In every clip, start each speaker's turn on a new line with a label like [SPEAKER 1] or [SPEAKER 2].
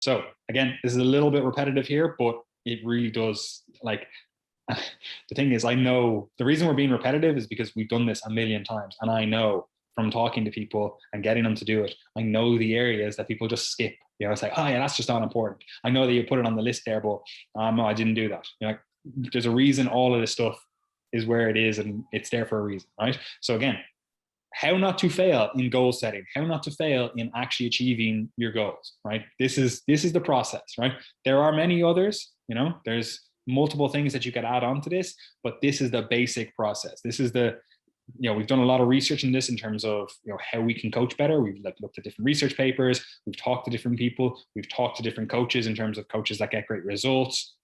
[SPEAKER 1] So again, this is a little bit repetitive here, but it really does, like, the thing is, I know the reason we're being repetitive is because we've done this a million times. And I know from talking to people and getting them to do it, I know the areas that people just skip. You know, it's like, oh yeah, that's just not important. I know that you put it on the list there, but no, I didn't do that. You know, there's a reason all of this stuff is where it is, and it's there for a reason, right? So again, how not to fail in goal setting, how not to fail in actually achieving your goals, right? This is the process, right? There are many others, you know, there's multiple things that you could add on to this, but this is the basic process. This is the, you know, we've done a lot of research in this in terms of, you know, how we can coach better. We've like looked at different research papers. We've talked to different people. We've talked to different coaches in terms of coaches that get great results,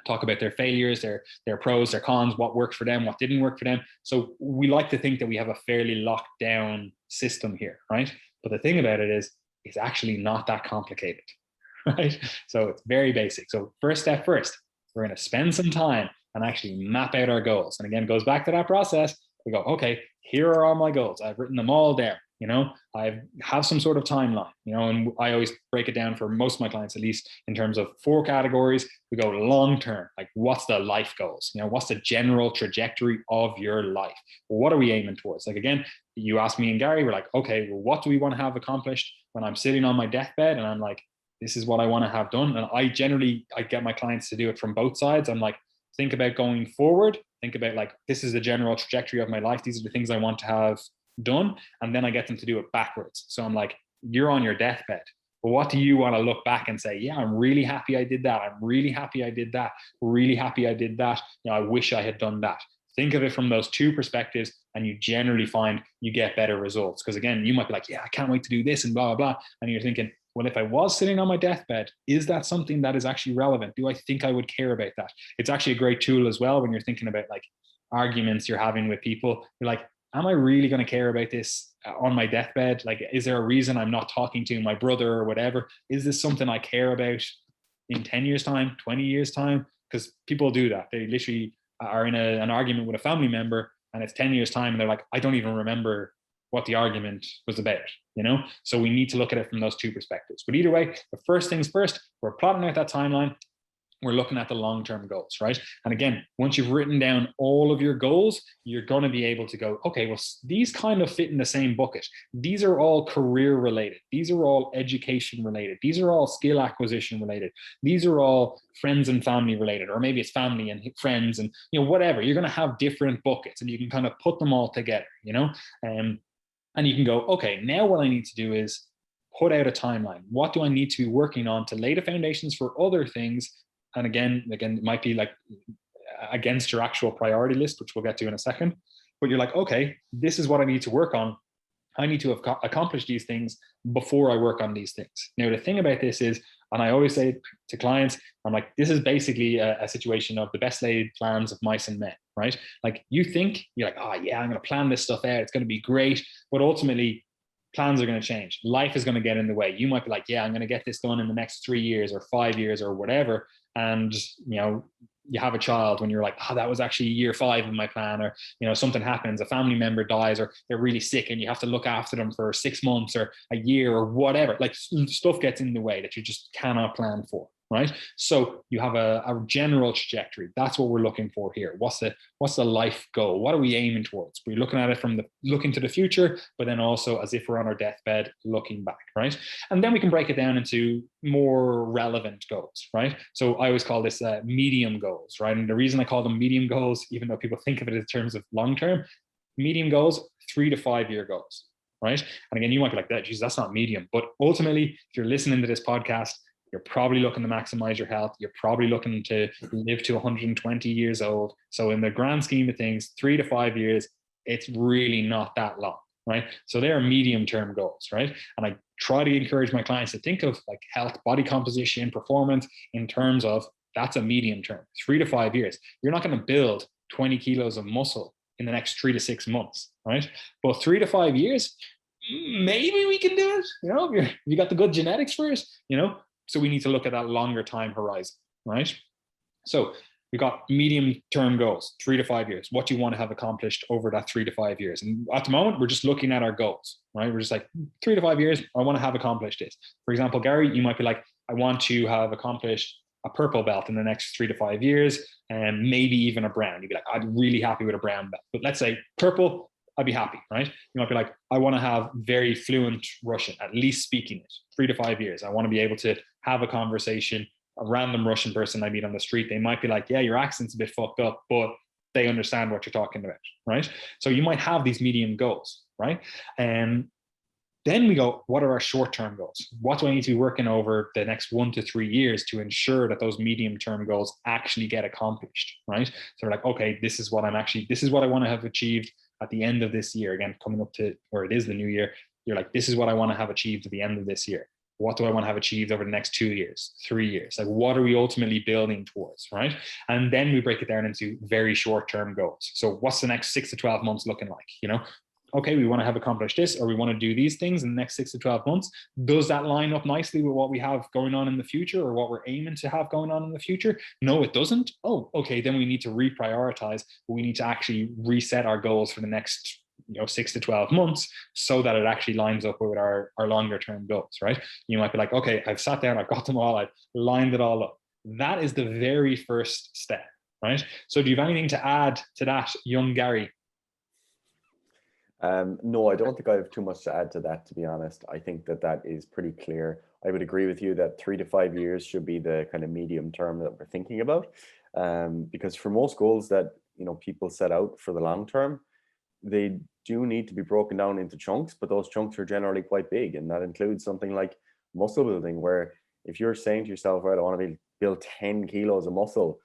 [SPEAKER 1] talk about their failures, their pros, their cons, what worked for them, what didn't work for them. So we like to think that we have a fairly locked down system here, right? But the thing about it is, it's actually not that complicated, right? So it's very basic. So first step first, we're going to spend some time and actually map out our goals. And again, it goes back to that process. We go, okay, here are all my goals. I've written them all there. You know, I have some sort of timeline, you know, and I always break it down for most of my clients, at least in terms of 4 categories. We go long-term, like what's the life goals? You know, what's the general trajectory of your life? Well, what are we aiming towards? Like, again, you asked me and Gary, we're like, okay, well, what do we want to have accomplished when I'm sitting on my deathbed? And I'm like, this is what I want to have done. And I get my clients to do it from both sides. I'm like, think about going forward. Think about like, this is the general trajectory of my life. These are the things I want to have done. And then I get them to do it backwards. So I'm like, you're on your deathbed, but what do you want to look back and say, yeah, I'm really happy I did that. I'm really happy I did that. Really happy I did that. You know, I wish I had done that. Think of it from those 2 perspectives, and you generally find you get better results. Because again, you might be like, yeah, I can't wait to do this and blah, blah, blah. And you're thinking, well, if I was sitting on my deathbed, is that something that is actually relevant? Do I think I would care about that? It's actually a great tool as well when you're thinking about like arguments you're having with people. You're like, am I really going to care about this on my deathbed? Like, is there a reason I'm not talking to my brother or whatever? Is this something I care about in 10 years time, 20 years time? Because people do that. They literally are in an argument with a family member, and it's 10 years time, and they're like, I don't even remember what the argument was about, you know? So we need to look at it from those 2 perspectives. But either way, the first things first, we're plotting out that timeline. We're looking at the long-term goals, right? And again, once you've written down all of your goals, you're going to be able to go, okay, well, these kind of fit in the same bucket. These are all career related. These are all education related. These are all skill acquisition related. These are all friends and family related, or maybe it's family and friends and, you know, whatever. You're going to have different buckets, and you can kind of put them all together, you know? And you can go, okay, now what I need to do is put out a timeline. What do I need to be working on to lay the foundations for other things? And again, it might be like against your actual priority list, which we'll get to in a second. But you're like, okay, this is what I need to work on. I need to have accomplished these things before I work on these things. Now, the thing about this is, and I always say to clients, I'm like, this is basically a situation of the best laid plans of mice and men, right? Like, you think, you're like, oh yeah, I'm going to plan this stuff out. It's going to be great. But ultimately, plans are going to change. Life is going to get in the way. You might be like, yeah, I'm going to get this done in the next 3 years or 5 years or whatever. And, you know, you have a child when you're like, oh, that was actually year 5 of my plan, or, you know, something happens, a family member dies, or they're really sick and you have to look after them for 6 months or a year or whatever. Like, stuff gets in the way that you just cannot plan for, right? So you have a general trajectory. That's what we're looking for here. What's the life goal? What are we aiming towards? We're looking at it from looking to the future, but then also as if we're on our deathbed, looking back, right? And then we can break it down into more relevant goals, right? So I always call this medium goals, right? And the reason I call them medium goals, even though people think of it in terms of long-term, medium goals, 3 to 5 year goals, right? And again, you might be like, that, geez, that's not medium. But ultimately, if you're listening to this podcast, you're probably looking to maximize your health. You're probably looking to live to 120 years old. So in the grand scheme of things, 3 to 5 years, it's really not that long, right? So they are medium-term goals, right? And I try to encourage my clients to think of like health, body composition, performance in terms of, that's a medium term, 3 to 5 years. You're not going to build 20 kilos of muscle in the next 3 to 6 months, right? But 3 to 5 years, maybe we can do it. You know, if you got the good genetics for it, you know. So we need to look at that longer time horizon, right? So we've got medium-term goals, 3 to 5 years. What do you want to have accomplished over that 3 to 5 years? And at the moment, we're just looking at our goals, right? We're just like, 3 to 5 years, I want to have accomplished this. For example, Gary, you might be like, I want to have accomplished a purple belt in the next 3 to 5 years, and maybe even a brown. You'd be like, I'm really happy with a brown belt. But let's say purple, I'd be happy, right? You might be like, I want to have very fluent Russian, at least speaking it, 3 to 5 years. I want to be able to have a conversation. A random Russian person I meet on the street, they might be like, yeah, your accent's a bit fucked up, but they understand what you're talking about, right? So you might have these medium goals, right? And then we go, what are our short-term goals? What do I need to be working over the next 1 to 3 years to ensure that those medium-term goals actually get accomplished, right? So we're like, okay, this is what I want to have achieved at the end of this year. Again, coming up to where it is the new year, you're like, this is what I want to have achieved at the end of this year. What do I want to have achieved over the next 2 years, 3 years? Like, what are we ultimately building towards, right? And then we break it down into very short-term goals. So what's the next 6 to 12 months looking like? Okay, we want to have accomplished this, or we want to do these things in the next 6 to 12 months. Does that line up nicely with what we have going on in the future, or what we're aiming to have going on in the future? No, it doesn't. Oh, okay, then we need to reprioritize. We need to actually reset our goals for the next 6 to 12 months so that it actually lines up with our longer term goals, right? You might be like, okay, I've sat down, I've got them all, I've lined it all up. That is the very first step, right? So do you have anything to add to that, young Gary?
[SPEAKER 2] No, I don't think I have too much to add to that, to be honest. I think that is pretty clear. I would agree with you that 3 to 5 years should be the kind of medium term that we're thinking about. Because for most goals that people set out for the long term, they do need to be broken down into chunks, but those chunks are generally quite big. And that includes something like muscle building, where if you're saying to yourself, right, I want to build 10 kilos of muscle,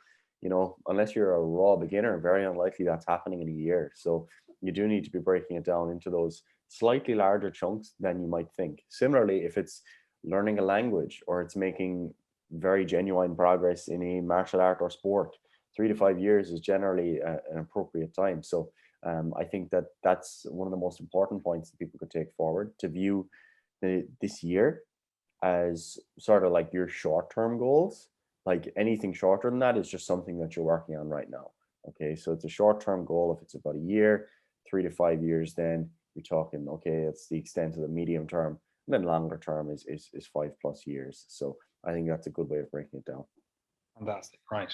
[SPEAKER 2] unless you're a raw beginner, very unlikely that's happening in a year. So you do need to be breaking it down into those slightly larger chunks than you might think. Similarly, if it's learning a language or it's making very genuine progress in a martial art or sport, 3 to 5 years is generally an appropriate time. So I think that's one of the most important points that people could take forward, to view this year as sort of like your short-term goals. Like anything shorter than that is just something that you're working on right now. Okay, so it's a short-term goal. If it's about a year, 3 to 5 years, then you're talking, okay, it's the extent of the medium term. And then longer term is 5+ years. So I think that's a good way of breaking it down.
[SPEAKER 1] Fantastic, right?